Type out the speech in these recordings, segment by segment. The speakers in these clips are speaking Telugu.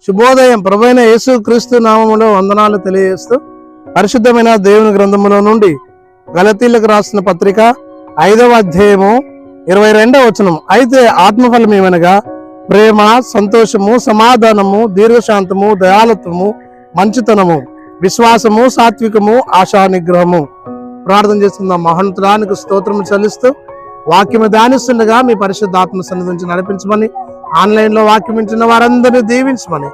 శుభోదయం. ప్రభువైన యేసు క్రీస్తు నామములో వందనాలు తెలియజేస్తూ పరిశుద్ధమైన దేవుని గ్రంథములో నుండి గలతీలకు రాసిన పత్రిక 5వ అధ్యాయము 22వ వచనం. అయితే ఆత్మఫలం ఏమనగా ప్రేమ, సంతోషము, సమాధానము, దీర్ఘశాంతము, దయాళత్వము, మంచితనము, విశ్వాసము, సాత్వికము, ఆశా నిగ్రహము. ప్రార్థన చేస్తున్న మహోన్నతుడానికి స్తోత్రము చెల్లిస్తూ వాక్యము ధ్యానిస్తుండగా మీ పరిశుద్ధాత్మ సన్నిధి నుంచి నడిపించమని, ఆన్లైన్ లో వాక్యం వింటున్న వారందరినీ దీవించమని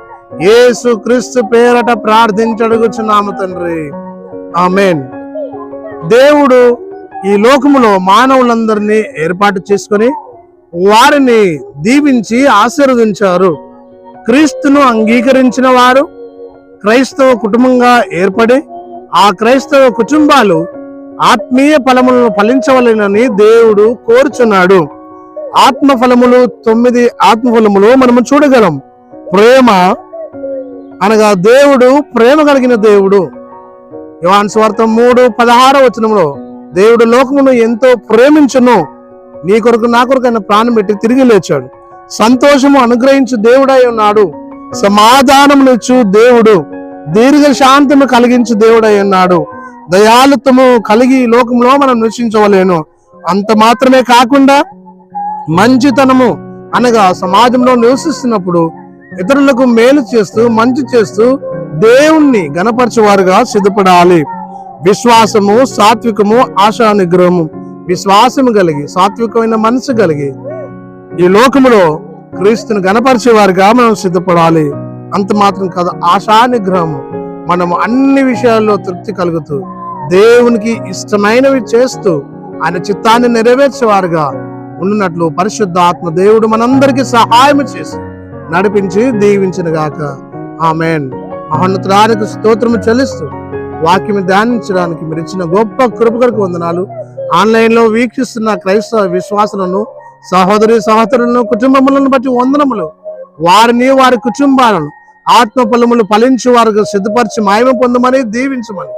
యేసు క్రీస్తు పేరట ప్రార్థించడుగుచున్నాము తండ్రి, ఆమేన్. దేవుడు ఈ లోకములో మానవులందరినీ ఏర్పాటు చేసుకొని వారిని దీవించి ఆశీర్వదించారు. క్రీస్తును అంగీకరించిన వారు క్రైస్తవ కుటుంబంగా ఏర్పడి ఆ క్రైస్తవ కుటుంబాలు ఆత్మీయ ఫలములను ఫలించవలెనని దేవుడు కోరుచున్నాడు. ఆత్మఫలములు 9 ఆత్మఫలములు మనము చూడగలం. ప్రేమ అనగా దేవుడు ప్రేమ కలిగిన దేవుడు. యోహాను సువార్త 3:16 వచనంలో దేవుడు లోకమును ఎంతో ప్రేమించును, నీ కొరకు నా కొరకు ఆయన ప్రాణం పెట్టి తిరిగి లేచాడు. సంతోషము అనుగ్రహించు దేవుడై ఉన్నాడు, సమాధానమునిచ్చు దేవుడు, దీర్ఘశాంతము కలిగించు దేవుడై ఉన్నాడు, దయాళుత్వము కలిగి లోకంలో మనం నివసించవలేను. అంత మాత్రమే కాకుండా మంచితనము అనగా సమాజంలో నివసిస్తున్నప్పుడు ఇతరులకు మేలు చేస్తూ మంచి చేస్తూ దేవుణ్ణి గణపరచువారుగా సిద్ధపడాలి. విశ్వాసము, సాత్వికము, ఆశా నిగ్రహము. విశ్వాసము కలిగి సాత్వికమైన మనసు కలిగి ఈ లోకములో క్రీస్తుని గణపరిచేవారుగా మనం సిద్ధపడాలి. అంత మాత్రం కాదు, ఆశా నిగ్రహము. మనము అన్ని విషయాల్లో తృప్తి కలుగుతూ దేవునికి ఇష్టమైనవి చేస్తూ ఆయన చిత్తాన్ని నెరవేర్చేవారుగా ఉండినట్లు పరిశుద్ధ ఆత్మ దేవుడు మనందరికీ సహాయం చేసి నడిపించి దీవించిన గాక, ఆమేన్. మహోన్నతుడానికి స్తోత్రము చెల్లిస్తూ వాక్యం ధ్యానించడానికి మీరు ఇచ్చిన గొప్ప కృపకు వందనాలు. ఆన్లైన్ లో వీక్షిస్తున్న క్రైస్తవ విశ్వాసులను, సహోదరి సహోదరులను, కుటుంబములను బట్టి వందనములు. వారిని వారి కుటుంబాలను ఆత్మ ఫలములు ఫలించి వారికి సిద్ధపరిచి మహిమ పొందమని దీవించమని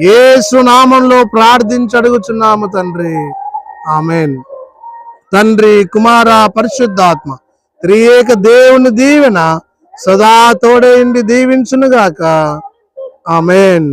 యేసు నామంలో ప్రార్థించి అడుగుచున్నాము తండ్రి, ఆమేన్. తండ్రి, కుమార, పరిశుద్ధాత్మ త్రియేక దేవుని దీవెన సదా తోడేండి దీవించునుగాక, ఆమేన్.